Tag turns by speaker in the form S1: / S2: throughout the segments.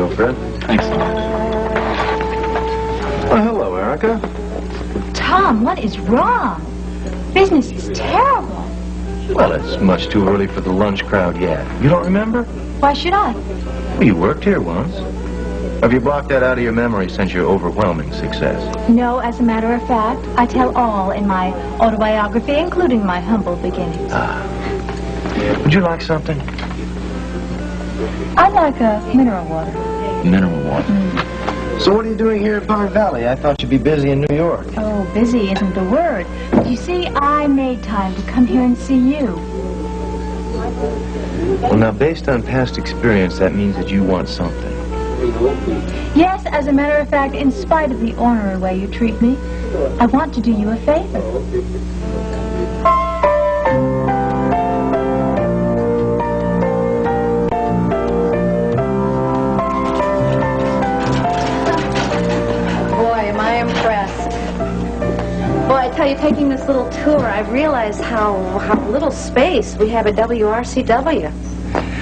S1: go, Fred.
S2: Thanks so much.
S1: Oh, hello, Erica.
S3: Tom, what is wrong? Business is terrible.
S1: Well, it's much too early for the lunch crowd yet. You don't remember?
S3: Why should I?
S1: Well, you worked here once. Have you blocked that out of your memory since your overwhelming success?
S3: No, as a matter of fact, I tell all in my autobiography, including my humble beginnings.
S1: Would you like something?
S3: I'd like a mineral water.
S2: Mineral water.
S1: So what are you doing here at Pine Valley? I thought you'd be busy in New York.
S3: Oh, busy isn't the word. But you see, I made time to come here and see you.
S1: Well, now, based on past experience, that means that you want something.
S3: Yes, as a matter of fact, in spite of the ornery way you treat me, I want to do you a favor.
S4: I tell you, taking this little tour, I've realized how little space we have at WRCW.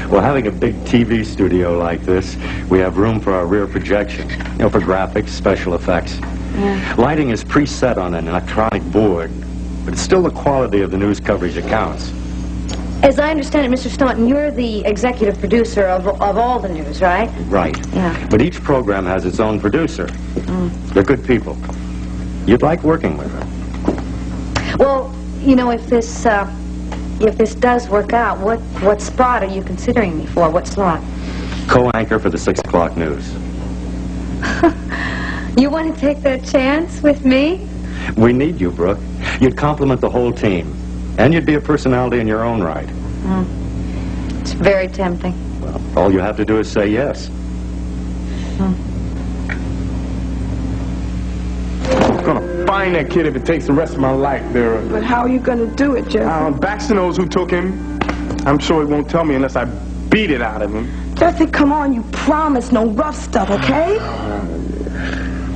S5: Well, having a big TV studio like this, we have room for our rear projection, for graphics, special effects.
S4: Yeah.
S5: Lighting is preset on an electronic board, but it's still the quality of the news coverage that counts.
S4: As I understand it, Mr. Staunton, you're the executive producer of all the news, right?
S5: Right.
S4: Yeah.
S5: But each program has its own producer. They're good people. You'd like working with them.
S4: Well, if this does work out, what spot are you considering me for? What slot?
S5: Co-anchor for the 6 o'clock news.
S4: You want to take that chance with me?
S5: We need you, Brooke. You'd complement the whole team. And you'd be a personality in your own right.
S4: It's very tempting.
S5: Well, all you have to do is say yes.
S6: I'm gonna find that kid if it takes the rest of my life, Vera.
S7: But how are you gonna do it, Jesse?
S6: Baxter knows who took him. I'm sure he won't tell me unless I beat it out of him.
S7: Jesse, come on, you promise no rough stuff, okay?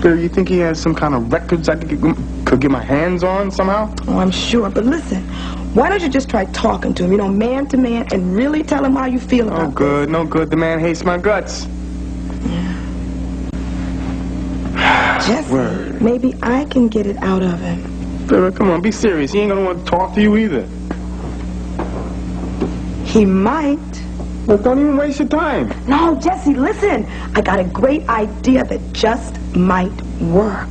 S6: Vera, you think he has some kind of records I could get my hands on somehow?
S7: Oh, I'm sure, but listen, why don't you just try talking to him, man to man, and really tell him how you feel about this?
S6: No good. The man hates my guts.
S7: Jesse, maybe I can get it out of him.
S6: Vera, come on, be serious. He ain't gonna want to talk to you either.
S7: He might.
S6: Well, don't even waste your time.
S7: No, Jesse, listen. I got a great idea that just might work.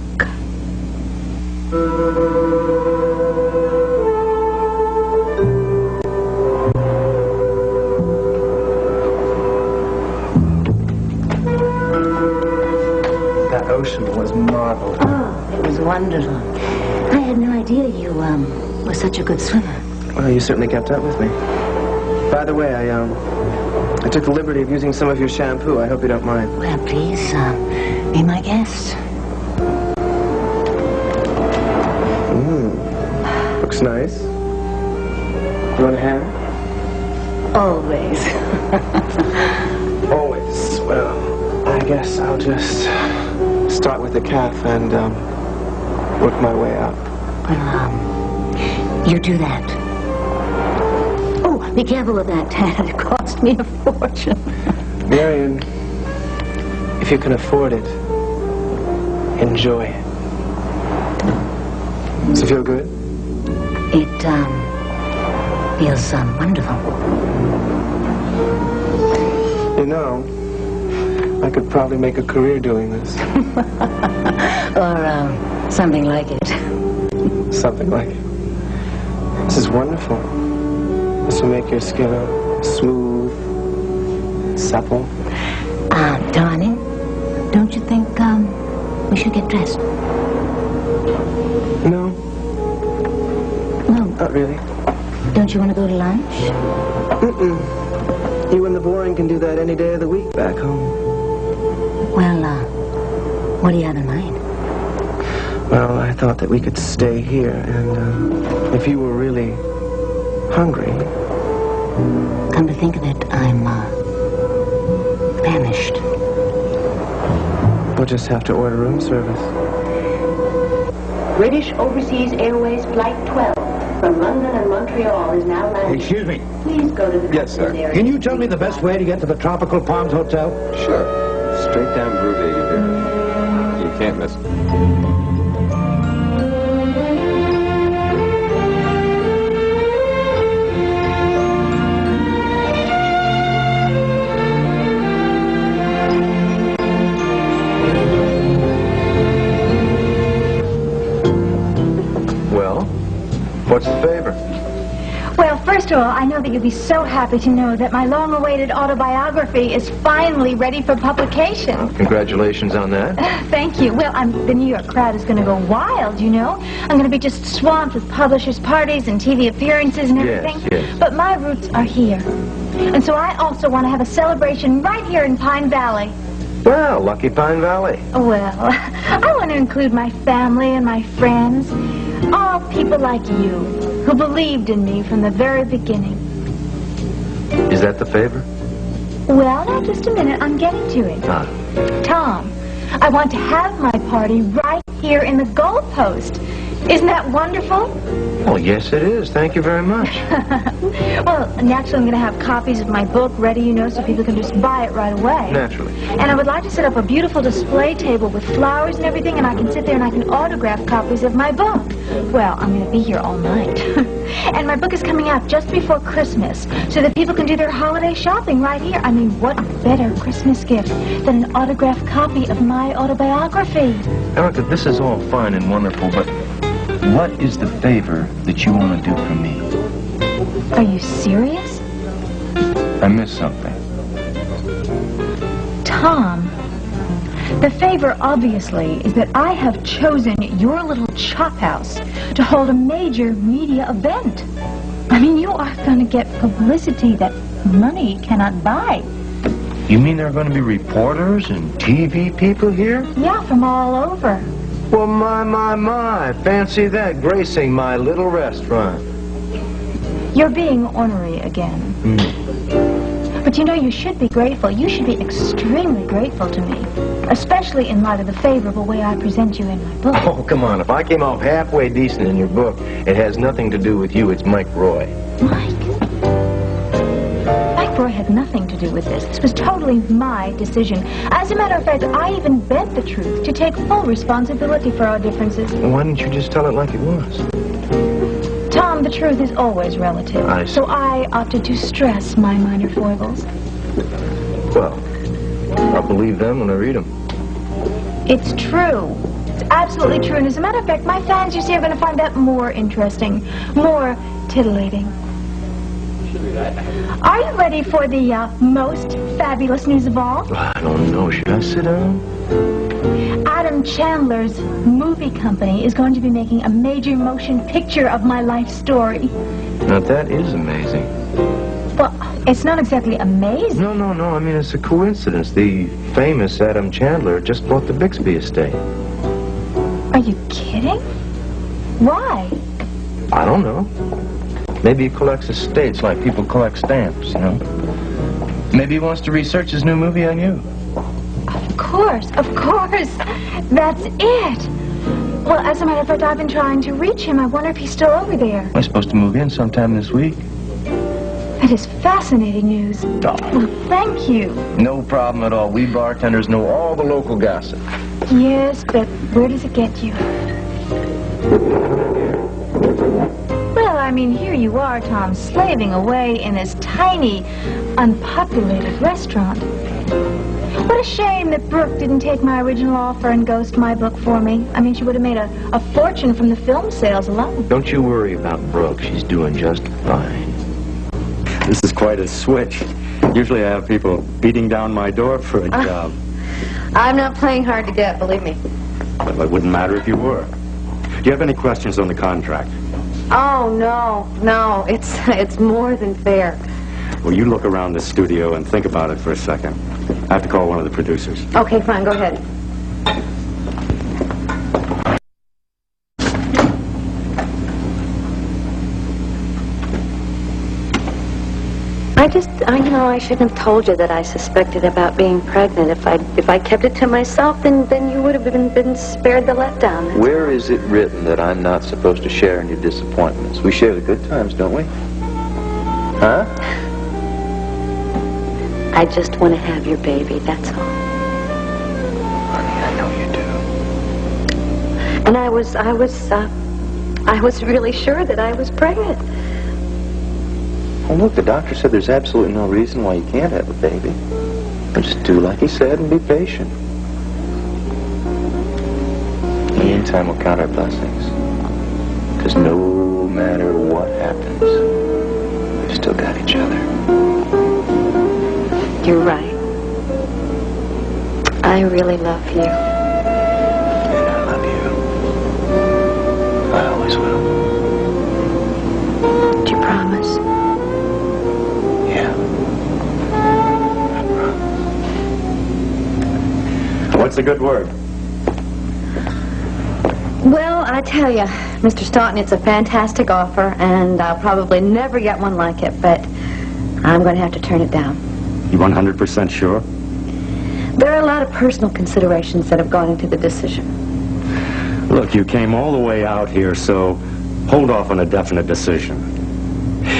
S1: That ocean was marvelous.
S8: Oh, it was wonderful. I had no idea you, were such a good swimmer.
S9: Well, you certainly kept up with me. By the way, I took the liberty of using some of your shampoo. I hope you don't mind.
S8: Well, please, be my guest.
S9: Looks nice. You want a hand?
S8: Always.
S9: Always. Well, I guess I'll just start with the calf and work my way up.
S8: Well, you do that. Oh, be careful with that hat. It cost me a fortune.
S9: Marion, if you can afford it, enjoy it. Does it feel good?
S8: It, feels, wonderful.
S9: You know, I could probably make a career doing this.
S8: Or, something like it.
S9: Something like it. This is wonderful. This will make your skin smooth, supple.
S8: Darling, don't you think, we should get dressed?
S9: No.
S8: No.
S9: Not really.
S8: Don't you want to go to lunch?
S9: You and the boring can do that any day of the week back home.
S8: Well, what do you have in mind?
S9: Well, I thought that we could stay here, and if you were really hungry...
S8: Come to think of it, I'm, famished.
S9: We'll just have to order room service.
S10: British Overseas Airways Flight 12 from London and Montreal is now landing.
S11: Excuse me.
S10: Please go to the
S11: Yes, sir.
S10: area.
S11: Can you tell me the best way to get to the Tropical Palms Hotel?
S1: Sure.
S9: Straight down groovy here. You can't miss it.
S1: Well, what's the favor?
S3: Well, first of all, I know that you'll be so happy to know that my long-awaited autobiography is finally ready for publication.
S1: Congratulations on that.
S3: Thank you. Well, the New York crowd is going to go wild, you know. I'm going to be just swamped with publishers' parties and TV appearances and everything.
S1: Yes.
S3: But my roots are here. And so I also want to have a celebration right here in Pine Valley.
S1: Well, lucky Pine Valley.
S3: Well, I want to include my family and my friends, all people like you, who believed in me from the very beginning.
S1: Is that the favor?
S3: Well, now, just a minute. I'm getting to it.
S1: Ah.
S3: Tom, I want to have my party right here in the goalpost. Isn't that wonderful?
S1: Well, yes, it is. Thank you very much.
S3: Well, naturally, I'm going to have copies of my book ready, you know, so people can just buy it right away.
S1: Naturally.
S3: And I would like to set up a beautiful display table with flowers and everything, and I can sit there and I can autograph copies of my book. Well, I'm going to be here all night. And my book is coming out just before Christmas, so that people can do their holiday shopping right here. I mean, what better Christmas gift than an autographed copy of my autobiography?
S1: Erica, this is all fine and wonderful, but what is the favor that you want to do for me?
S3: Are you serious?
S1: I missed something.
S3: Tom, the favor, obviously, is that I have chosen your little chop house to hold a major media event. I mean, you are going to get publicity that money cannot buy.
S1: You mean there are going to be reporters and TV people here?
S3: Yeah, from all over.
S1: Well, my. Fancy that, gracing my little restaurant.
S3: You're being ornery again. But you know, you should be grateful. You should be extremely grateful to me, especially in light of the favorable way I present you in my book.
S1: Oh, come on. If I came off halfway decent in your book, it has nothing to do with you. It's Mike Roy.
S3: Mike? Mike Roy had nothing to do with this. This was totally my decision. As a matter of fact, I even bent the truth to take full responsibility for our differences.
S1: Well, why didn't you just tell it like it was?
S3: Tom, the truth is always relative.
S1: I see.
S3: So I opted to stress my minor foibles.
S1: Well, I'll believe them when I read them.
S3: It's true. It's absolutely true. And as a matter of fact, my fans, you see, are going to find that more interesting, more titillating. Are you ready for the most fabulous news of all?
S1: I don't know. Should I sit down?
S3: Adam Chandler's movie company is going to be making a major motion picture of my life story.
S1: Now, that is amazing.
S3: Well, it's not exactly amazing.
S1: No. I mean, it's a coincidence. The famous Adam Chandler just bought the Bixby estate.
S3: Are you kidding? Why?
S1: I don't know. Maybe he collects estates like people collect stamps, you know? Maybe he wants to research his new movie on you.
S3: Of course. That's it. Well, as a matter of fact, I've been trying to reach him. I wonder if he's still over there.
S1: I'm supposed to move in sometime this week.
S3: That is fascinating news.
S1: Oh.
S3: Well, thank you.
S1: No problem at all. We bartenders know all the local gossip.
S3: Yes, but where does it get you? Well, I mean, here you are, Tom, slaving away in this tiny, unpopulated restaurant. What a shame that Brooke didn't take my original offer and ghost my book for me. I mean, she would have made a fortune from the film sales alone.
S1: Don't you worry about Brooke. She's doing just fine.
S5: This is quite a switch. Usually I have people beating down my door for a job.
S4: I'm not playing hard to get, believe me.
S5: Well, it wouldn't matter if you were. Do you have any questions on the contract?
S4: Oh, no. It's more than fair.
S5: Well, you look around the studio and think about it for a second. I have to call one of the producers.
S4: Okay, fine, go ahead. I shouldn't have told you that I suspected about being pregnant. If I kept it to myself, then you would have been spared the letdown.
S1: Where is it written that I'm not supposed to share in your disappointments? We share the good times, don't we? Huh?
S4: I just want to have your baby, that's all. And I was really sure that I was pregnant.
S1: Well, look, the doctor said there's absolutely no reason why you can't have a baby. But just do like he said and be patient. In the meantime, we'll count our blessings. Because no matter what happens, we've still got each other.
S4: You're right. I really love you.
S1: And I love you. I always will.
S4: Do you promise?
S1: Yeah.
S5: What's a good word?
S4: Well, I tell you, Mr. Staunton, it's a fantastic offer, and I'll probably never get one like it, but I'm going to have to turn it down.
S5: You 100% sure?
S4: There are a lot of personal considerations that have gone into the decision.
S5: Look, you came all the way out here, so hold off on a definite decision.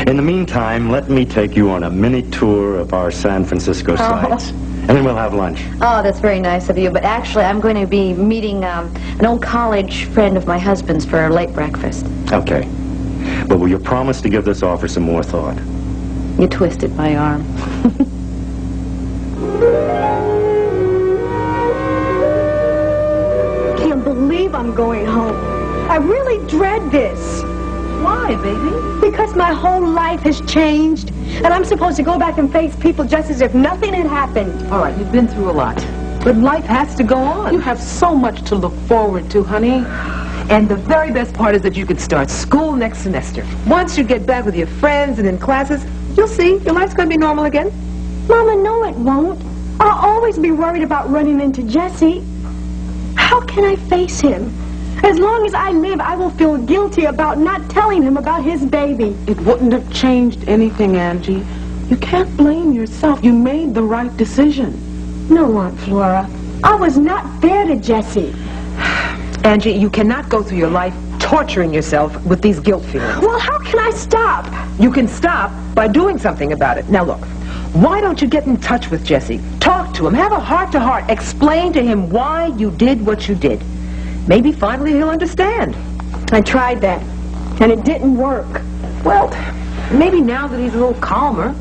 S5: In the meantime, let me take you on a mini tour of our San Francisco sites. And then we'll have lunch.
S4: Oh, that's very nice of you, but actually I'm going to be meeting an old college friend of my husband's for a late breakfast.
S5: Okay. But will you promise to give this offer some more thought?
S4: You twisted my arm.
S7: Can't believe I'm going home. I really dread this.
S8: Why, baby?
S7: Because my whole life has changed, and I'm supposed to go back and face people just as if nothing had happened.
S8: All right, you've been through a lot. But life has to go on.
S11: You have so much to look forward to, honey. And the very best part is that you could start school next semester. Once you get back with your friends and in classes, you'll see your life's going to be normal again.
S7: Mama, no it won't. I'll always be worried about running into Jesse. How can I face him? As long as I live, I will feel guilty about not telling him about his baby.
S11: It wouldn't have changed anything, Angie. You can't blame yourself. You made the right decision.
S7: No, Aunt Flora. I was not fair to Jesse.
S11: Angie, you cannot go through your life torturing yourself with these guilt feelings.
S7: Well, how can I stop?
S11: You can stop by doing something about it. Now look, why don't you get in touch with Jesse? Talk to him, have a heart-to-heart, explain to him why you did what you did. Maybe finally he'll understand.
S7: I tried that, and it didn't work.
S11: Well, maybe now that he's a little calmer.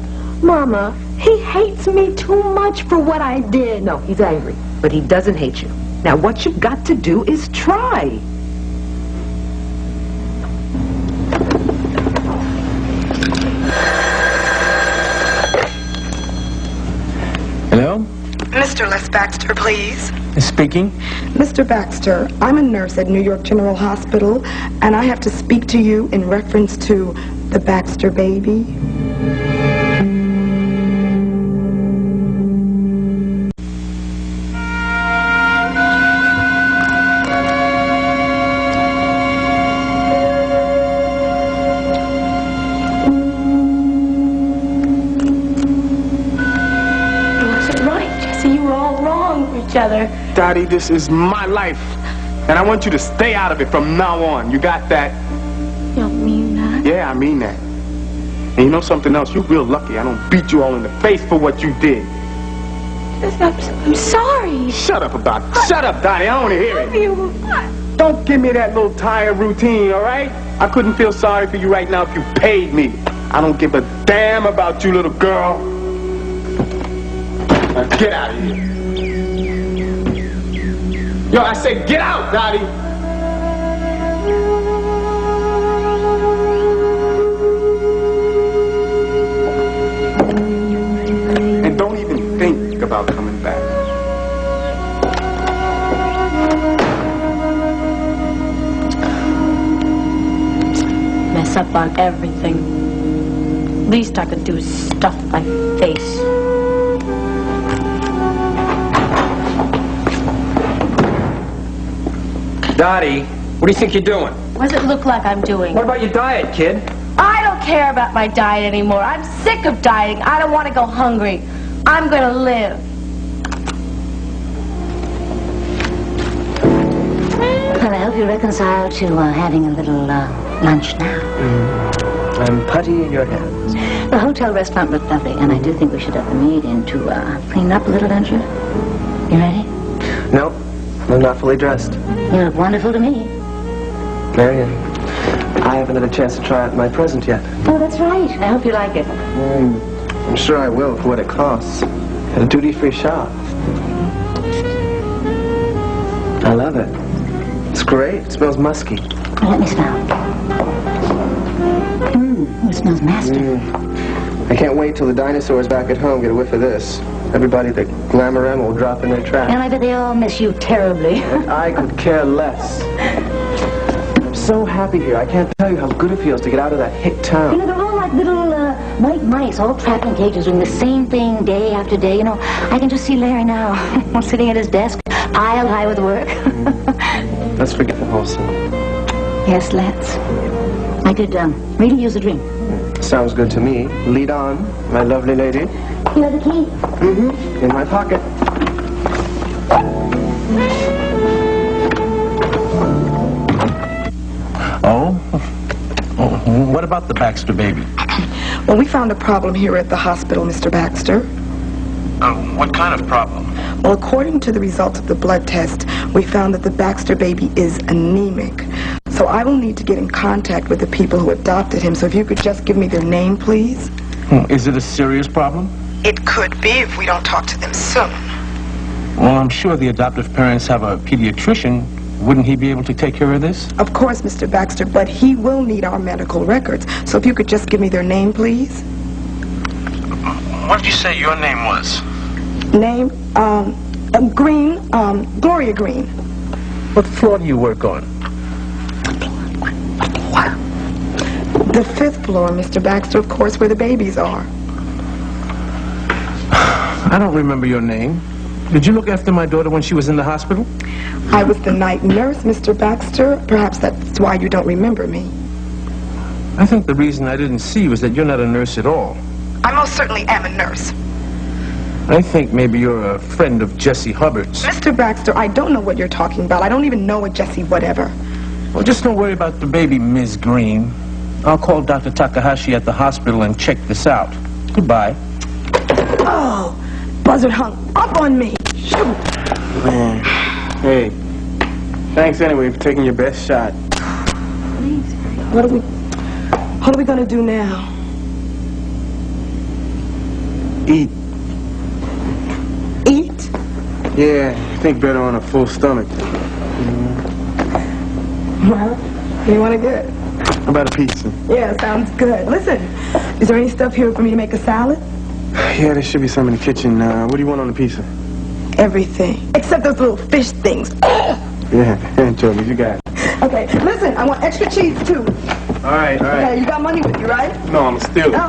S7: Mama, he hates me too much for what I did.
S11: No, he's angry, but he doesn't hate you. Now what you've got to do is try.
S9: Hello?
S7: Mr. Les Baxter, please.
S9: Speaking.
S7: Mr. Baxter, I'm a nurse at New York General Hospital, and I have to speak to you in reference to the Baxter baby.
S3: Other.
S6: Dottie, this is my life, and I want you to stay out of it from now on. You got that?
S3: You don't mean that?
S6: Yeah, I mean that. And you know something else? You're real lucky I don't beat you all in the face for what you did.
S3: I'm sorry.
S6: Shut up, Shut up, Dottie. I don't want to hear it.
S3: You.
S6: Don't give me that little tired routine, all right? I couldn't feel sorry for you right now if you paid me. I don't give a damn about you, little girl. Now get out of here. Yo, I said get out, Dottie! And don't even think about coming back.
S3: Mess up on everything. Least I could do is stuff my face.
S9: Dottie, what do you think you're doing?
S3: What does it look like I'm doing?
S9: What about your diet, kid?
S3: I don't care about my diet anymore. I'm sick of dieting. I don't want to go hungry. I'm going to live.
S8: Well, I hope you reconcile to having a little lunch now.
S9: I'm putty in your hands.
S8: The hotel restaurant looked lovely, and I do think we should have the maid in to clean up a little, don't you? You ready?
S9: No, I'm not fully dressed.
S8: You look wonderful to me.
S9: Marion, I haven't had a chance to try out my present yet.
S8: Oh, that's right. I hope you like it.
S9: I'm sure I will for what it costs. At a duty-free shop. I love it. It's great. It smells musky.
S8: Let me smell. It smells master.
S9: I can't wait till the dinosaurs back at home get a whiff of this. Everybody at the Glamour will drop in their tracks.
S8: And I bet they all miss you terribly.
S9: I could care less. I'm so happy here. I can't tell you how good it feels to get out of that hick town.
S8: You know, they're all like little white mice, all trapped in cages, doing the same thing day after day. You know, I can just see Larry now, sitting at his desk, piled high with work.
S9: Let's forget the whole scene.
S8: Yes, let's. I could really use a drink.
S9: Sounds good to me. Lead on, my lovely lady.
S8: You have the key?
S9: In my pocket.
S1: Oh, what about the Baxter baby?
S12: Well, we found a problem here at the hospital, Mr. Baxter.
S1: What kind of problem?
S12: Well, according to the results of the blood test, we found that the Baxter baby is anemic. So I will need to get in contact with the people who adopted him. So if you could just give me their name, please.
S1: Is it a serious problem?
S12: It could be if we don't talk to them soon.
S1: Well, I'm sure the adoptive parents have a pediatrician. Wouldn't he be able to take care of this?
S12: Of course, Mr. Baxter, but he will need our medical records. So if you could just give me their name, please.
S1: What did you say your name was?
S12: Name, Green, Gloria Green.
S1: What floor do you work on?
S12: The 5th floor, Mr. Baxter, of course, where the babies are.
S1: I don't remember your name. Did you look after my daughter when she was in the hospital?
S12: I was the night nurse, Mr. Baxter. Perhaps that's why you don't remember me.
S1: I think the reason I didn't see was that you're not a nurse at all.
S12: I most certainly am a nurse.
S1: I think maybe you're a friend of Jessie Hubbard's.
S12: Mr. Baxter, I don't know what you're talking about. I don't even know a Jessie whatever.
S1: Well, just don't worry about the baby, Ms. Green. I'll call Dr. Takahashi at the hospital and check this out. Goodbye.
S12: Oh, buzzard hung up on me. Shoot.
S9: Man. Hey. Thanks anyway for taking your best shot.
S12: What are we gonna do now?
S9: Eat.
S12: Eat?
S9: Yeah, I think better on a full stomach.
S12: Well, what do you want to get?
S9: How about a pizza?
S12: Yeah, sounds good. Listen, is there any stuff here for me to make a salad?
S9: Yeah, there should be some in the kitchen. What do you want on the pizza?
S12: Everything. Except those little fish things.
S9: Yeah, anchovies, you got it.
S12: Okay, listen, I want extra cheese, too.
S9: All right.
S12: Okay, you got money with you, right?
S9: No, I'm still.
S12: No.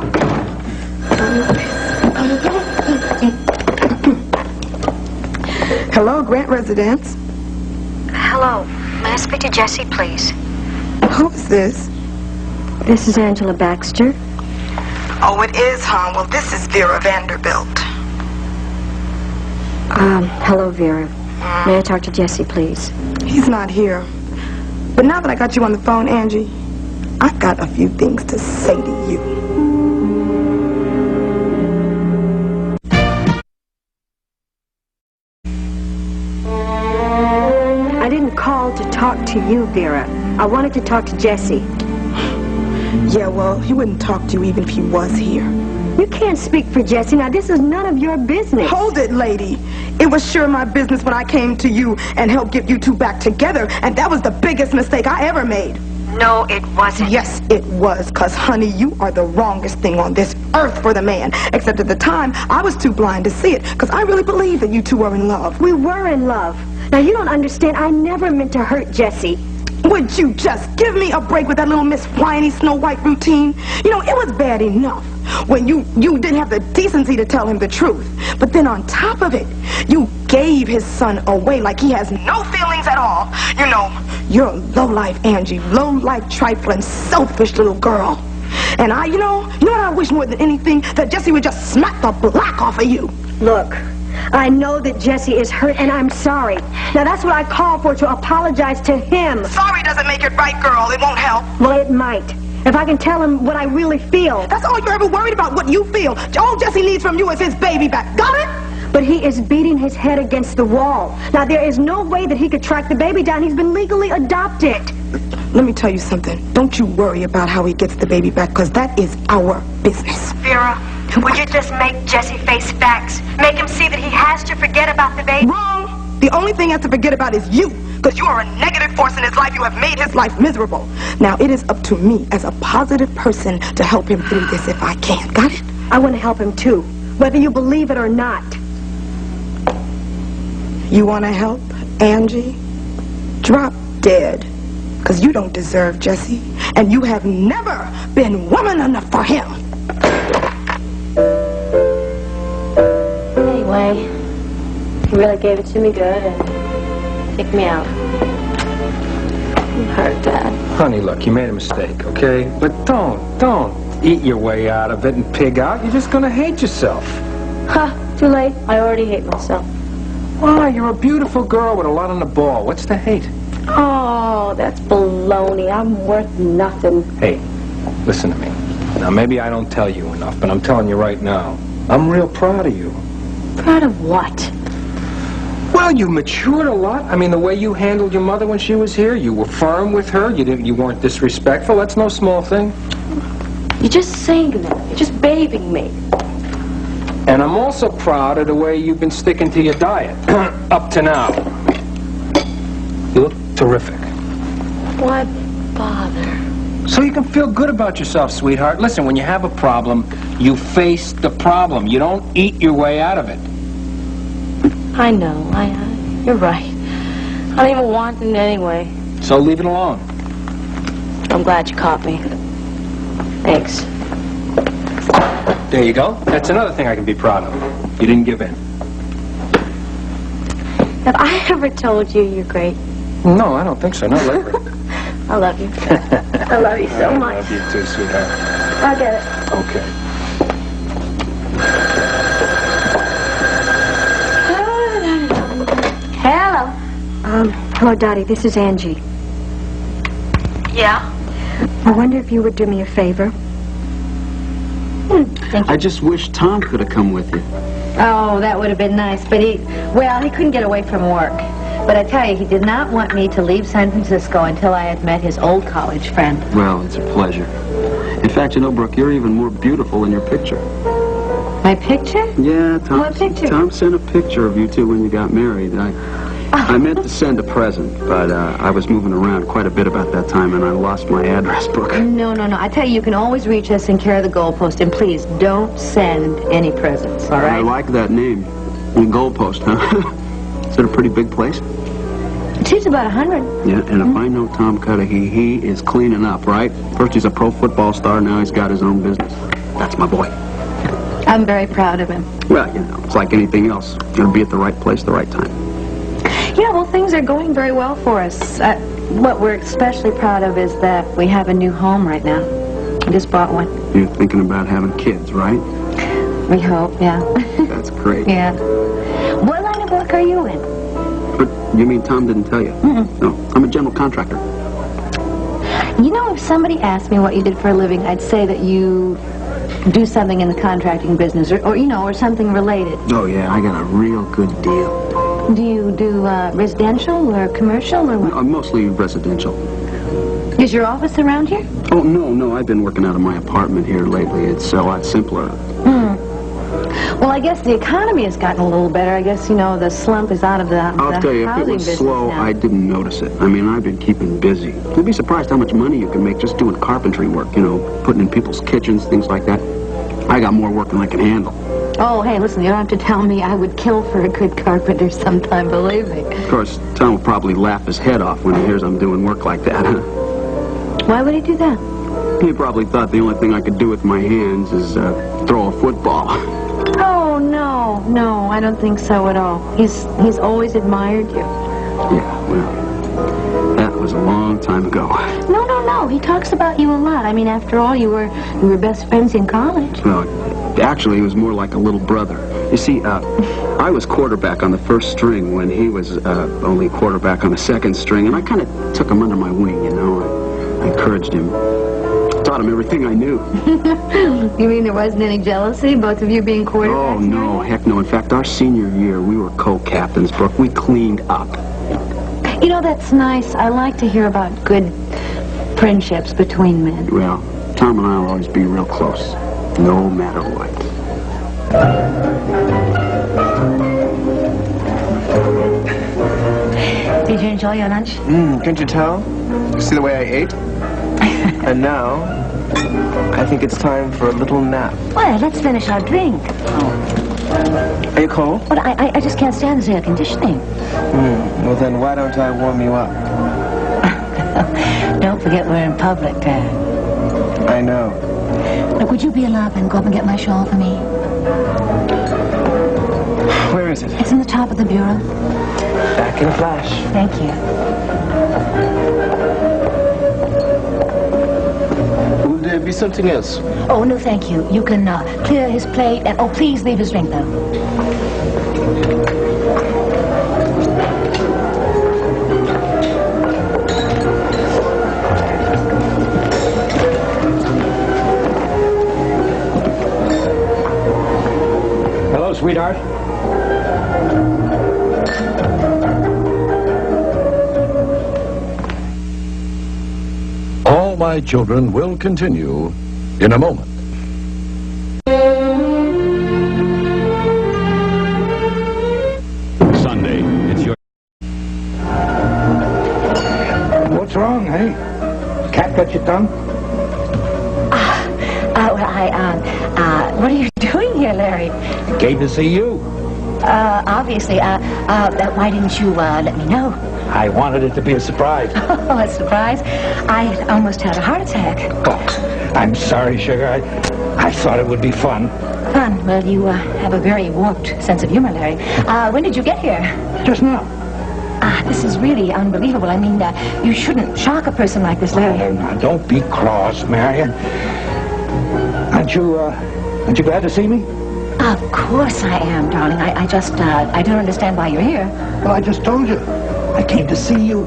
S12: Hello, Grant Residence.
S13: Hello. May I speak to Jessie, please?
S12: Who is this?
S13: This is Angela Baxter.
S12: Oh, it is, huh? Well, this is Vera Vanderbilt.
S13: Hello, Vera. May I talk to Jessie, please?
S12: He's not here. But now that I got you on the phone, Angie, I've got a few things to say to you.
S13: I didn't call to talk to you, Vera. I wanted to talk to Jessie.
S12: Yeah, well, he wouldn't talk to you even if he was here.
S13: You can't speak for Jessie. Now, this is none of your business.
S12: Hold it, lady. It was sure my business when I came to you and helped get you two back together, and that was the biggest mistake I ever made.
S13: No, it wasn't.
S12: Yes, it was, because, honey, you are the wrongest thing on this earth for the man. Except at the time, I was too blind to see it, because I really believed that you two were in love.
S13: We were in love. Now, you don't understand. I never meant to hurt Jessie.
S12: Would you just give me a break with that little Miss Whiny Snow White routine? You know, it was bad enough when you didn't have the decency to tell him the truth. But then on top of it, you gave his son away like he has no feelings at all. You know, you're a low-life, Angie. Low-life, trifling, selfish little girl. And you know what I wish more than anything? That Jessie would just smack the black off of you.
S13: Look, I know that Jessie is hurt, and I'm sorry. Now, that's what I called for, to apologize to him.
S12: Sorry doesn't make it right, girl. It won't help.
S13: Well, it might. If I can tell him what I really feel.
S12: That's all you're ever worried about, what you feel. All Jessie needs from you is his baby back. Got it?
S13: But he is beating his head against the wall. Now, there is no way that he could track the baby down. He's been legally adopted.
S12: let me tell you something. Don't you worry about how he gets the baby back, because that is our business.
S13: Vera, would you just make Jesse face facts? Make him see that he has to forget about the baby?
S12: Wrong. The only thing he has to forget about is you, because you are a negative force in his life. You have made his life miserable. Now, it is up to me as a positive person to help him through this if I can. Got it?
S13: I want to help him too, whether you believe it or not.
S12: You want to help, Angie? Drop dead. Because you don't deserve Jesse. And you have never been woman enough for him.
S10: Anyway, he really gave it to me good and kicked me out. You hurt, Dad.
S9: Honey, look, you made a mistake, okay? But don't eat your way out of it and pig out. You're just gonna hate yourself.
S10: Ha, too late. I already hate myself.
S9: Why, you're a beautiful girl with a lot on the ball. What's the hate?
S10: Oh, that's baloney. I'm worth nothing.
S9: Hey, listen to me. Now, maybe I don't tell you enough, but I'm telling you right now. I'm real proud of you.
S10: Proud of what?
S9: Well, you matured a lot. I mean, the way you handled your mother when she was here, you were firm with her. You weren't disrespectful. That's no small thing.
S10: You're just saying that. You're just babying me.
S9: And I'm also proud of the way you've been sticking to your diet up to now. You look terrific.
S10: Why bother?
S9: So you can feel good about yourself, sweetheart. Listen, when you have a problem, you face the problem. You don't eat your way out of it.
S10: I know. You're right. I don't even want it anyway.
S9: So leave it alone.
S10: I'm glad you caught me. Thanks.
S9: There you go. That's another thing I can be proud of. You didn't give in.
S10: Have I ever told you you're great?
S9: No, I don't think so. Not lately.
S10: I love you. I love you so much.
S9: I love you too, sweetheart.
S10: I'll get it.
S9: Okay.
S10: Hello.
S13: Hello, Dottie. This is Angie.
S10: Yeah?
S13: I wonder if you would do me a favor.
S10: Thank you.
S2: I just wish Tom could have come with you.
S4: Oh, that would have been nice, but he couldn't get away from work. But I tell you, he did not want me to leave San Francisco until I had met his old college friend.
S2: Well, it's a pleasure. In fact, you know, Brooke, you're even more beautiful in your picture.
S4: My picture?
S2: Yeah, Tom.
S4: What picture?
S2: Tom sent a picture of you two when you got married. I meant to send a present, but I was moving around quite a bit about that time, and I lost my address book.
S4: No. I tell you, you can always reach us in care of the goalpost, and please don't send any presents, all right?
S2: I like that name. The Goalpost, huh? Is it a pretty big place?
S4: It seems about 100.
S2: Yeah, and if I know Tom Cudahy, he is cleaning up, right? First he's a pro football star, now he's got his own business. That's my boy.
S4: I'm very proud of him.
S2: Well, you know, it's like anything else. You gotta be at the right place, the right time.
S4: Yeah, well, things are going very well for us. What we're especially proud of is that we have a new home right now. We just bought one.
S2: You're thinking about having kids, right?
S4: We hope, yeah.
S2: That's great.
S4: Yeah. What line of work are you in?
S2: But you mean Tom didn't tell you? No, I'm a general contractor.
S4: You know, if somebody asked me what you did for a living, I'd say that you do something in the contracting business, or something related.
S2: Oh, yeah, I got a real good deal.
S4: Do you do residential or commercial or what?
S2: Mostly residential.
S4: Is your office around here?
S2: Oh, no, I've been working out of my apartment here lately. It's a lot simpler.
S4: Well, I guess the economy has gotten a little better. I guess, you know, the slump is out of the
S2: I'll tell you, if it was slow,
S4: now.
S2: I didn't notice it. I mean, I've been keeping busy. You'd be surprised how much money you can make just doing carpentry work, you know, putting in people's kitchens, things like that. I got more work than I can handle.
S4: Oh, hey, listen, you don't have to tell me I would kill for a good carpenter sometime, believe me.
S2: Of course, Tom will probably laugh his head off when he hears I'm doing work like that.
S4: Why would he do that?
S2: He probably thought the only thing I could do with my hands is throw a football.
S4: Oh, no, I don't think so at all. He's always admired you.
S2: Yeah, well, that was a long time ago.
S4: No, he talks about you a lot. I mean, after all, you were best friends in college.
S2: Well, actually, he was more like a little brother. You see, I was quarterback on the first string when he was only quarterback on the second string, and I kind of took him under my wing, you know. I encouraged him. Taught him everything I knew.
S4: You mean there wasn't any jealousy, both of you being quarterbacks?
S2: Oh, no, heck no. In fact, our senior year, we were co-captains, Brooke. We cleaned up.
S4: You know, that's nice. I like to hear about good friendships between men.
S2: Well, Tom and I will always be real close, no matter what.
S4: Did you enjoy your lunch?
S9: Can't you tell? You see the way I ate? And now, I think it's time for a little nap.
S8: Well, let's finish our drink.
S9: Are you cold?
S8: But I just can't stand this air conditioning.
S9: Well, then why don't I warm you up?
S8: Don't forget we're in public, Dad.
S9: I know.
S8: Look, would you be allowed and go up and get my shawl for me?
S9: Where is it?
S8: It's in the top of the bureau.
S9: Back in a flash.
S8: Thank you.
S9: Would there be something else?
S8: Oh, no, thank you. You can clear his plate and, oh, please leave his drink, though.
S14: Hello, sweetheart.
S15: All My Children will continue in a moment.
S14: Sunday, it's your...
S16: What's wrong, honey? Cat got your tongue?
S8: What are you doing here, Larry?
S16: Came to see you.
S8: Obviously, why didn't you, let me know?
S16: I wanted it to be a surprise.
S8: Oh, a surprise? I almost had a heart attack.
S16: Oh, I'm sorry, sugar. I thought it would be fun.
S8: Fun? Well, you have a very warped sense of humor, Larry. When did you get here?
S16: Just now.
S8: This is really unbelievable. I mean, you shouldn't shock a person like this, Larry.
S16: Oh, now, don't be cross, Marion. Aren't you glad to see me?
S8: Of course I am, darling. I don't understand why you're here.
S16: Well, I just told you. I came to see you.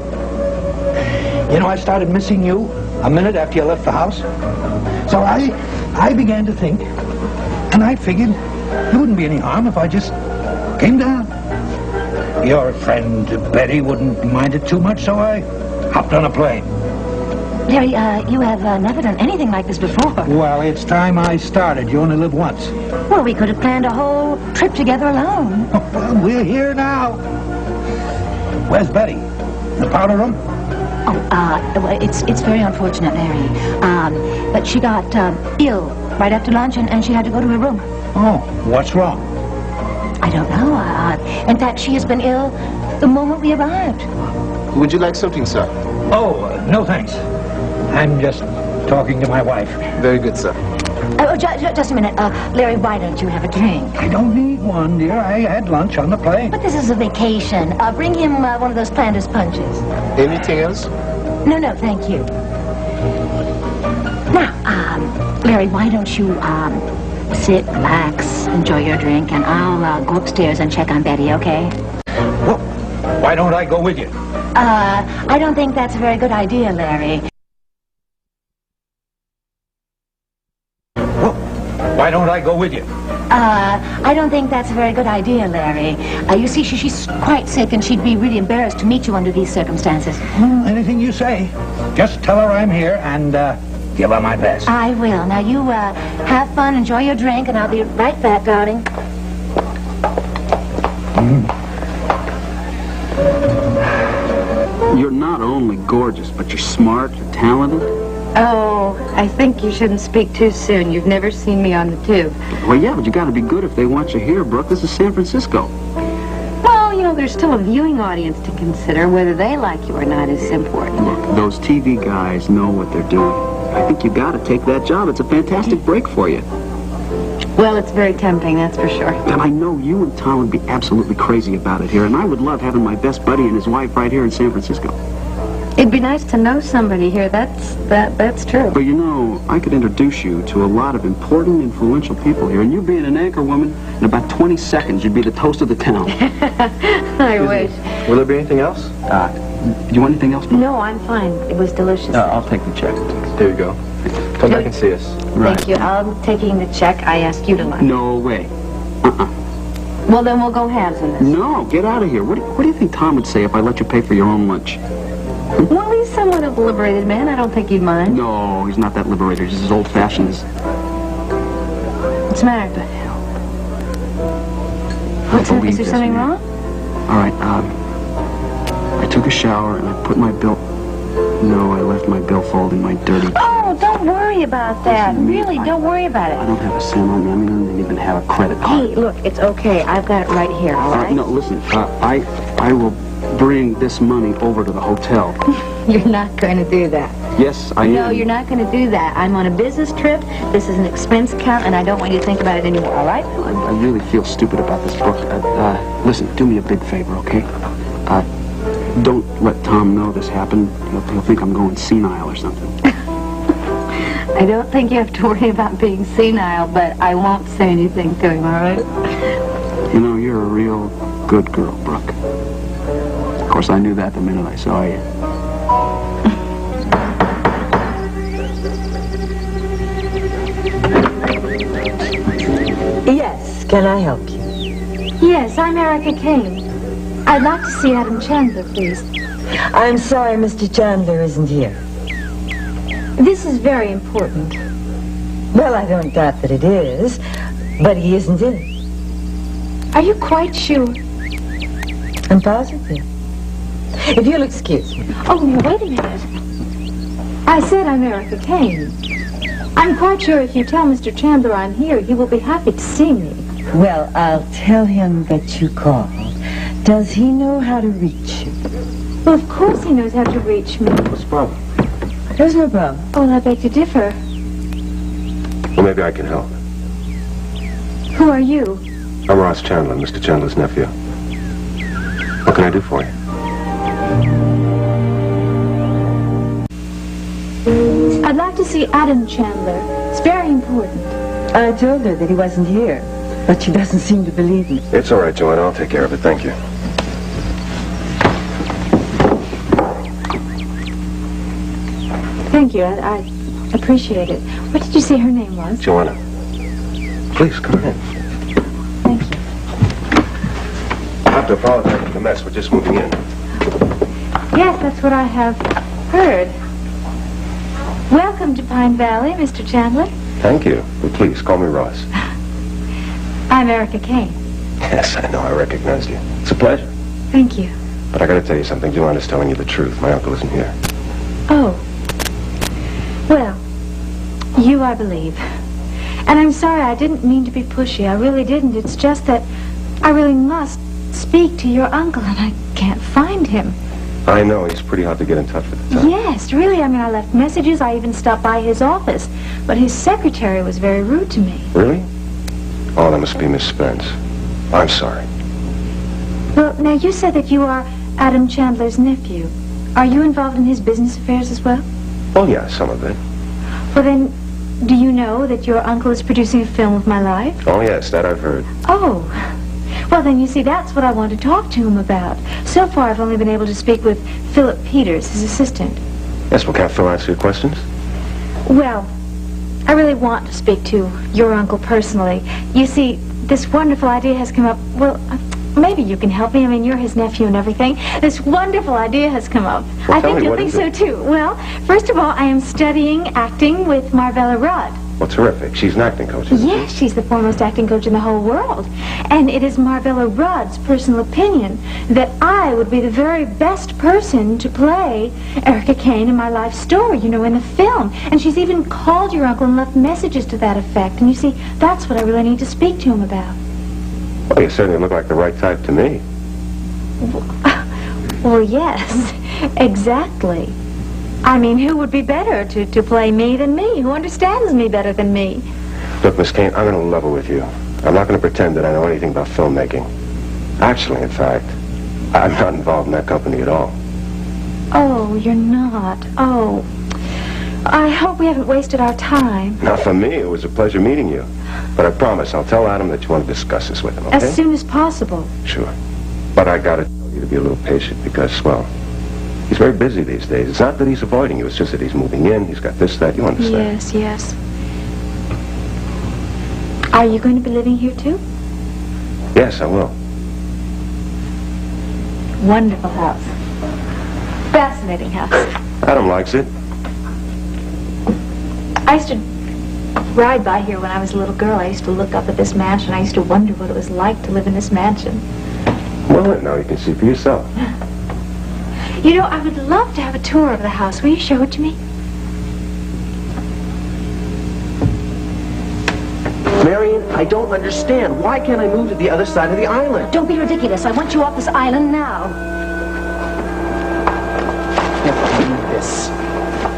S16: You know, I started missing you a minute after you left the house. So I began to think, and I figured it wouldn't be any harm if I just came down. Your friend Betty wouldn't mind it too much, so I hopped on a plane.
S8: Larry, you have never done anything like this before.
S16: Well, it's time I started. You only live once.
S8: Well, we could have planned a whole trip together alone.
S16: Well, we're here now. Where's Betty? The powder room?
S8: Oh, it's very unfortunate, Larry. But she got ill right after lunch, and she had to go to her room.
S16: Oh, what's wrong?
S8: I don't know. In fact, she has been ill the moment we arrived.
S9: Would you like something, sir?
S16: Oh, no thanks. I'm just talking to my wife.
S9: Very good, sir.
S8: Just a minute. Larry, why don't you have a drink?
S16: I don't need one, dear. I had lunch on the plane.
S8: But this is a vacation. Bring him one of those Planters punches.
S9: Anything else?
S8: No, thank you. Now, Larry, why don't you, sit, relax, enjoy your drink, and I'll go upstairs and check on Betty, okay?
S16: Well, why don't I go with you?
S8: I don't think that's a very good idea, Larry.
S16: Why don't I go with you?
S8: I don't think that's a very good idea, Larry. You see, she's quite sick, and she'd be really embarrassed to meet you under these circumstances.
S16: Anything you say. Just tell her I'm here and give her my best.
S8: I will. Now, you have fun, enjoy your drink, and I'll be right back, darling.
S2: You're not only gorgeous, but you're smart, you're talented.
S4: Oh, I think you shouldn't speak too soon. You've never seen me on the tube.
S2: Well, yeah, but you gotta be good if they want you here, Brooke. This is San Francisco.
S4: Well, you know, there's still a viewing audience to consider. Whether they like you or not is important.
S2: Look, those TV guys know what they're doing. I think you gotta take that job. It's a fantastic break for you.
S4: Well, it's very tempting, that's for sure.
S2: And I know you and Tom would be absolutely crazy about it here, and I would love having my best buddy and his wife right here in San Francisco.
S4: It'd be nice to know somebody here. That's true.
S2: But you know, I could introduce you to a lot of important, influential people here, and you being an anchor woman, in about 20 seconds, you'd be the toast of the town.
S4: I wish.
S9: Will there be anything else?
S2: Do you want anything else?
S4: No, I'm fine. It was delicious.
S9: I'll take the check. There you go. Come back and see us.
S4: Thank you. I'm taking the check. I asked you to lunch.
S2: No way.
S4: Well, then we'll go halves in this.
S2: No, get out of here. What do you think Tom would say if I let you pay for your own lunch?
S4: Well, he's somewhat of a liberated man. I don't think you'd mind.
S2: No, he's not that liberated. He's as old-fashioned as...
S4: What's the matter, Beth? What's up? Is there something wrong?
S2: All right, I took a shower and I put my bill... No, I left my billfold in my dirty...
S4: Oh, don't worry about that. Really, don't worry about
S2: I
S4: it.
S2: don't have a cent on me. I mean, I didn't even have a credit card.
S4: Hey, look, it's okay. I've got it right here, all right?
S2: No, listen, I will bring this money over to the hotel.
S4: You're not going to do that.
S2: Yes, I am.
S4: No, you're not going to do that. I'm on a business trip. This is an expense account, and I don't want you to think about it anymore, all right?
S2: I really feel stupid about this book. Listen, do me a big favor, okay? Don't let Tom know this happened. He'll think I'm going senile or something.
S4: I don't think you have to worry about being senile, but I won't say anything to him, all right?
S2: You know, you're a real good girl, Brooke. Of course, I knew that the minute I saw you.
S17: Yes, can I help you?
S3: Yes, I'm Erica Kane. I'd like to see Adam Chandler, please.
S17: I'm sorry Mr. Chandler isn't here.
S3: This is very important.
S17: Well, I don't doubt that it is, but he isn't in.
S3: Are you quite sure?
S17: I'm positive. If you'll excuse me.
S3: Oh, no, wait a minute. I said I'm Erica Kane. I'm quite sure if you tell Mr. Chandler I'm here, he will be happy to see me.
S17: Well, I'll tell him that you called. Does he know how to reach you?
S3: Well, of course he knows how to reach me.
S1: What's the problem?
S17: There's no problem.
S3: Oh, well, I beg to differ.
S18: Well, maybe I can help.
S3: Who are you?
S18: I'm Ross Chandler, Mr. Chandler's nephew. What can I do for you?
S3: I'd like to see Adam Chandler. It's very important.
S17: I told her that he wasn't here, but she doesn't seem to believe me.
S18: It's all right, Joanna. I'll take care of it. Thank you.
S3: Thank you. I appreciate it. What did you say her name was?
S18: Joanna. Please, come in.
S3: Thank you.
S18: I have to apologize for the mess. We're just moving in.
S3: Yes, that's what I have heard. Welcome to Pine Valley, Mr. Chandler.
S18: Thank you. But please, call me Ross.
S3: I'm Erica Kane.
S18: Yes, I know. I recognized you. It's a pleasure.
S3: Thank you.
S18: But I gotta tell you something. Joanna's telling you the truth. My uncle isn't here.
S3: Oh. Well, you I believe. And I'm sorry, I didn't mean to be pushy. I really didn't. It's just that I really must speak to your uncle, and I can't find him.
S18: I know. He's pretty hard to get in touch with at times.
S3: Yes, really. I mean, I left messages. I even stopped by his office. But his secretary was very rude to me.
S18: Really? Oh, that must be Miss Spence. I'm sorry.
S3: Well, now, you said that you are Adam Chandler's nephew. Are you involved in his business affairs as well?
S18: Oh, yeah, some of it.
S3: Well, then, do you know that your uncle is producing a film of my life?
S18: Oh, yes, that I've heard.
S3: Oh. Well, then, you see, that's what I want to talk to him about. So far, I've only been able to speak with Philip Peters, his assistant.
S18: Yes, well, can't Phil answer your questions?
S3: Well, I really want to speak to your uncle personally. You see, this wonderful idea has come up. Well, maybe you can help me. I mean, you're his nephew and everything. This wonderful idea has come up.
S18: Well,
S3: I think you'll think so,
S18: it?
S3: too. Well, first of all, I am studying acting with Marvella Rudd.
S18: Well, terrific. She's an acting coach, isn't
S3: Yes, she's the foremost acting coach in the whole world. And it is Marvella Rudd's personal opinion that I would be the very best person to play Erica Kane in my life story, you know, in the film. And she's even called your uncle and left messages to that effect. And you see, that's what I really need to speak to him about.
S18: Well, you certainly look like the right type to me.
S3: Well, yes, exactly. I mean, who would be better to play me than me? Who understands me better than me?
S18: Look, Miss Kane, I'm going to level with you. I'm not going to pretend that I know anything about filmmaking. Actually, in fact, I'm not involved in that company at all.
S3: Oh, you're not. Oh. I hope we haven't wasted our time.
S18: Not for me. It was a pleasure meeting you. But I promise I'll tell Adam that you want to discuss this with him, okay?
S3: As soon as possible.
S18: Sure. But I got to tell you to be a little patient because, well, he's very busy these days. It's not that he's avoiding you. It's just that he's moving in. He's got this, that. You understand?
S3: Yes, yes. Are you going to be living here, too?
S18: Yes, I will.
S3: Wonderful house. fascinating house.
S18: Adam likes it.
S3: I used to ride by here when I was a little girl. I used to look up at this mansion. I used to wonder what it was like to live in this mansion.
S18: Well, now you can see for yourself.
S3: You know, I would love to have a tour of the house. Will you show it to me?
S19: Marion, I don't understand. Why can't I move to the other side of the island?
S8: Don't be ridiculous. I want you off this island now.
S19: I can't believe this.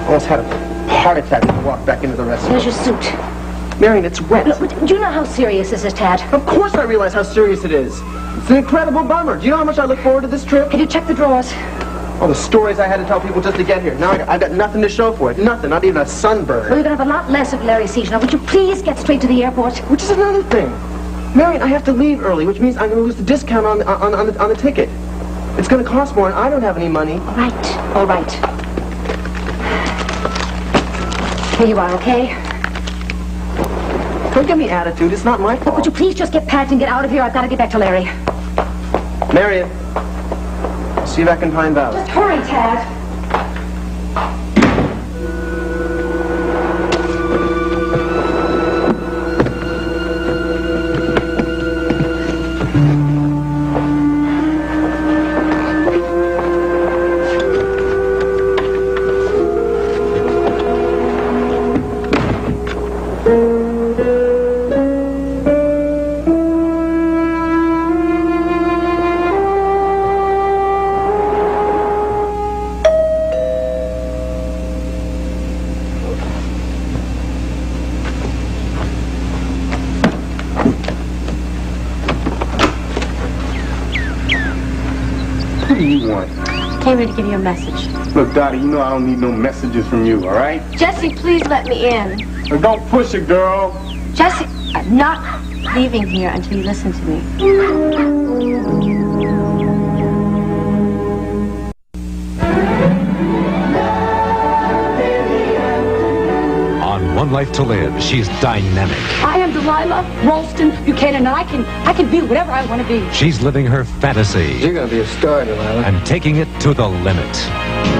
S19: Almost had a heart attack when I walked back into the restaurant.
S8: Here's your suit.
S19: Marion, it's wet.
S8: Look, do you know how serious this is, Tad?
S19: Of course I realize how serious it is. It's an incredible bummer. Do you know how much I look forward to this trip?
S8: Have you checked the drawers?
S19: All the stories I had to tell people just to get here. Now I've got nothing to show for it. Nothing. Not even a sunburn.
S8: Well, you're going to have a lot less if Larry sees you. Now, would you please get straight to the airport?
S19: Which is another thing. Marion, I have to leave early, which means I'm going to lose the discount on the ticket. It's going to cost more, and I don't have any money.
S8: All right. All right. Here you are, okay?
S19: Don't give me attitude. It's not my fault.
S8: Look, would you please just get packed and get out of here? I've got to get back to Larry.
S19: Marion. I'll see you back in Pine Valley.
S8: Just hurry, Tad.
S6: What do you want?
S10: Came here to give you a message.
S6: Look, Dottie, you know I don't need no messages from you, all right?
S10: Jesse, please let me in.
S6: Now, don't push it, girl.
S10: Jesse, I'm not leaving here until you listen to me.
S14: On One Life to Live, she's dynamic.
S20: I am Delilah Ralston Buchanan, and I can be whatever I want to be.
S14: She's living her fantasy.
S9: You're going to be a star, Delilah.
S14: And taking it to the limit.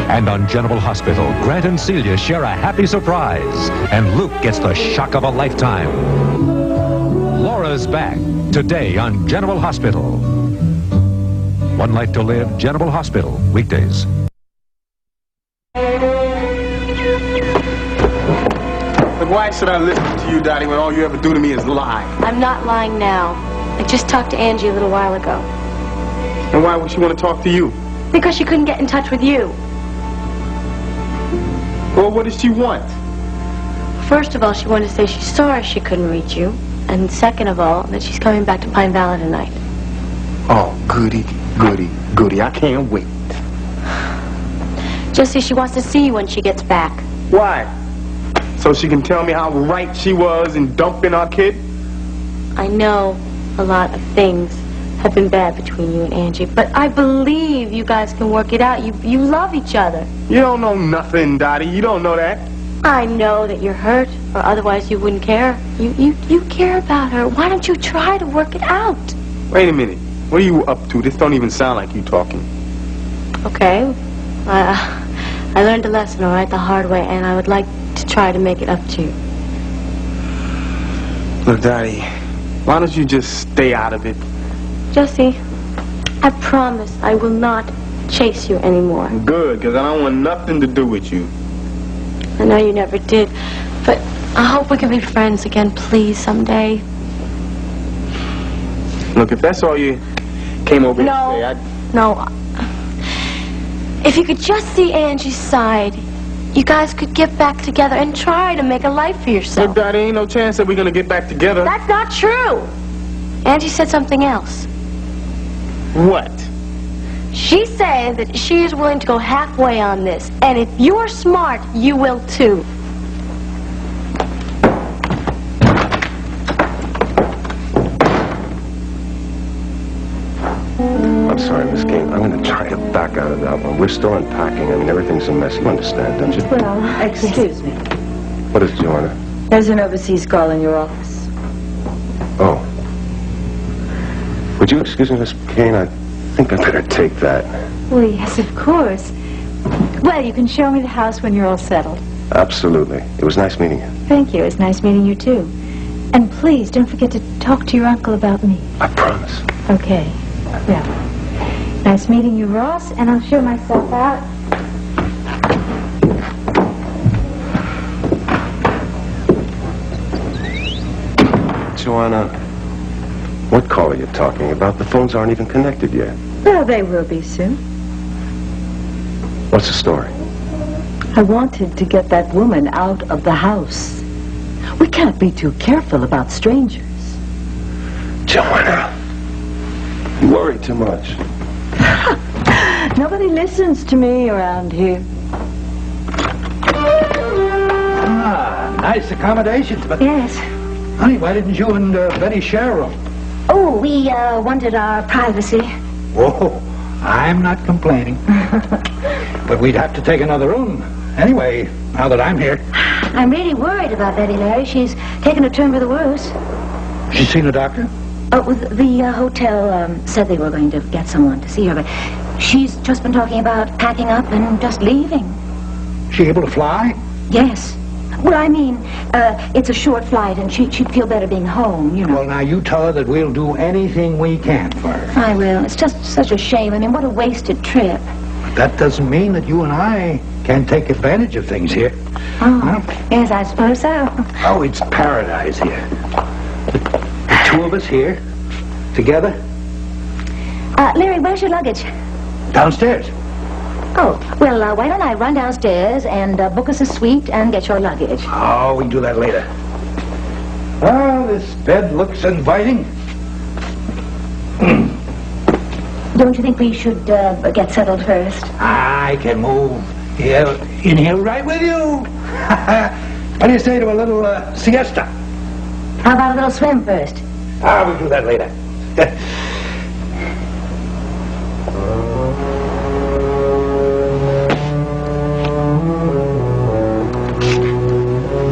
S14: And on General Hospital, Grant and Celia share a happy surprise. And Luke gets the shock of a lifetime. Laura's back today on General Hospital. One Life to Live, General Hospital, weekdays.
S6: Look, why should I listen to you, Dottie, when all you ever do to me is lie?
S10: I'm not lying now. I just talked to Angie a little while ago.
S6: And why would she want to talk to you?
S10: Because she couldn't get in touch with you.
S6: Well, what does she want?
S10: First of all, she wanted to say she's sorry she couldn't reach you. And second of all, that she's coming back to Pine Valley tonight.
S6: Oh, goody, goody, goody. I can't wait.
S10: Jesse, she wants to see you when she gets back.
S6: Why? So she can tell me how right she was in dumping our kid?
S10: I know a lot of things have been bad between you and Angie, but I believe you guys can work it out. You love each other.
S6: You don't know nothing, Dottie. You don't know that.
S10: I know that you're hurt, or otherwise you wouldn't care. You care about her. Why don't you try to work it out?
S6: Wait a minute. What are you up to? This don't even sound like you talking.
S10: Okay. I learned a lesson, all right, the hard way, and I would like to try to make it up to you.
S6: Look, Dottie, why don't you just stay out of it?
S10: Jesse, I promise I will not chase you anymore.
S6: Good, because I don't want nothing to do with you.
S10: I know you never did, but I hope we can be friends again, please, someday.
S6: Look, if that's all you came over here to say, I'd...
S10: No. If you could just see Angie's side, you guys could get back together and try to make a life for yourself.
S6: Look, Dottie, ain't no chance that we're going to get back together.
S10: That's not true. Angie said something else.
S6: What?
S10: She said that she is willing to go halfway on this, and if you're smart, you will too.
S18: I'm sorry, Miss King. I'm going to try to back out of that one. We're still unpacking. I mean, everything's a mess. You understand, don't you?
S17: Well, excuse me.
S18: What is it, Joanna?
S17: There's an overseas call in your office.
S18: Oh. Would you excuse me, Miss Kane? I think I better take that.
S3: Well, yes, of course. Well, you can show me the house when you're all settled.
S18: Absolutely. It was nice meeting you.
S3: Thank you. It's nice meeting you, too. And please, don't forget to talk to your uncle about me.
S18: I promise.
S3: Okay. Well, nice meeting you, Ross, and I'll show myself out.
S18: Joanna, what call are you talking about? The phones aren't even connected yet.
S17: Well, they will be soon.
S18: What's the story?
S17: I wanted to get that woman out of the house. We can't be too careful about strangers.
S18: Joanna, you worry too much.
S17: Nobody listens to me around here.
S16: Ah, nice accommodations, but...
S3: Yes.
S16: Honey, why didn't you and Benny share a room?
S8: Oh, we wanted our privacy.
S16: Whoa, I'm not complaining. But we'd have to take another room. Anyway, now that I'm here.
S8: I'm really worried about Betty, Larry. She's taken a turn for the worse.
S16: She's seen a doctor?
S8: Oh, the hotel said they were going to get someone to see her, but she's just been talking about packing up and just leaving.
S16: She able to fly?
S8: Yes. Well, I mean, it's a short flight, and she'd feel better being home, you know.
S16: Well, now, you tell her that we'll do anything we can for her.
S8: I will. It's just such a shame. I mean, what a wasted trip.
S16: But that doesn't mean that you and I can't take advantage of things here.
S8: Oh, huh? Yes, I suppose so.
S16: Oh, it's paradise here. The two of us here, together.
S8: Larry, where's your luggage?
S16: Downstairs.
S8: Oh, well, why don't I run downstairs and book us a suite and get your luggage?
S16: Oh, we can do that later. Well, this bed looks inviting.
S8: Don't you think we should get settled first?
S16: I can move in here right with you. What do you say to a little siesta?
S8: How about a little swim first?
S16: We'll do that later.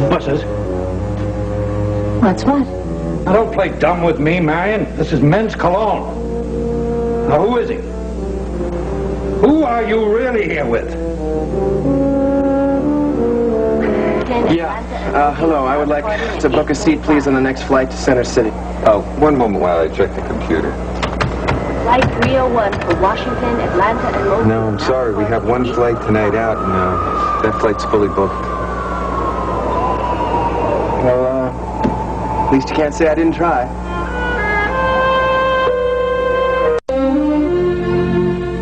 S16: What's this?
S8: What's what?
S16: Now, don't play dumb with me, Marion. This is men's cologne. Now, who is he? Who are you really here with?
S19: Yeah. Hello. I would like to book a seat, please, on the next flight to Center City.
S21: Oh, one moment while I check the computer.
S10: Flight 301 for Washington, Atlanta, and Mobile.
S21: No, I'm sorry. We have one flight tonight out, and that flight's fully booked.
S19: Well, at least you can't say I didn't try.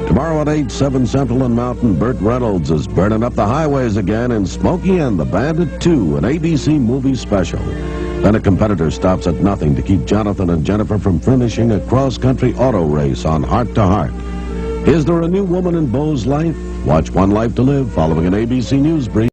S15: Tomorrow at 8, 7 Central and Mountain, Burt Reynolds is burning up the highways again in Smokey and the Bandit 2, an ABC movie special. Then a competitor stops at nothing to keep Jonathan and Jennifer from finishing a cross-country auto race on Heart to Heart. Is there a new woman in Beau's life? Watch One Life to Live following an ABC News brief.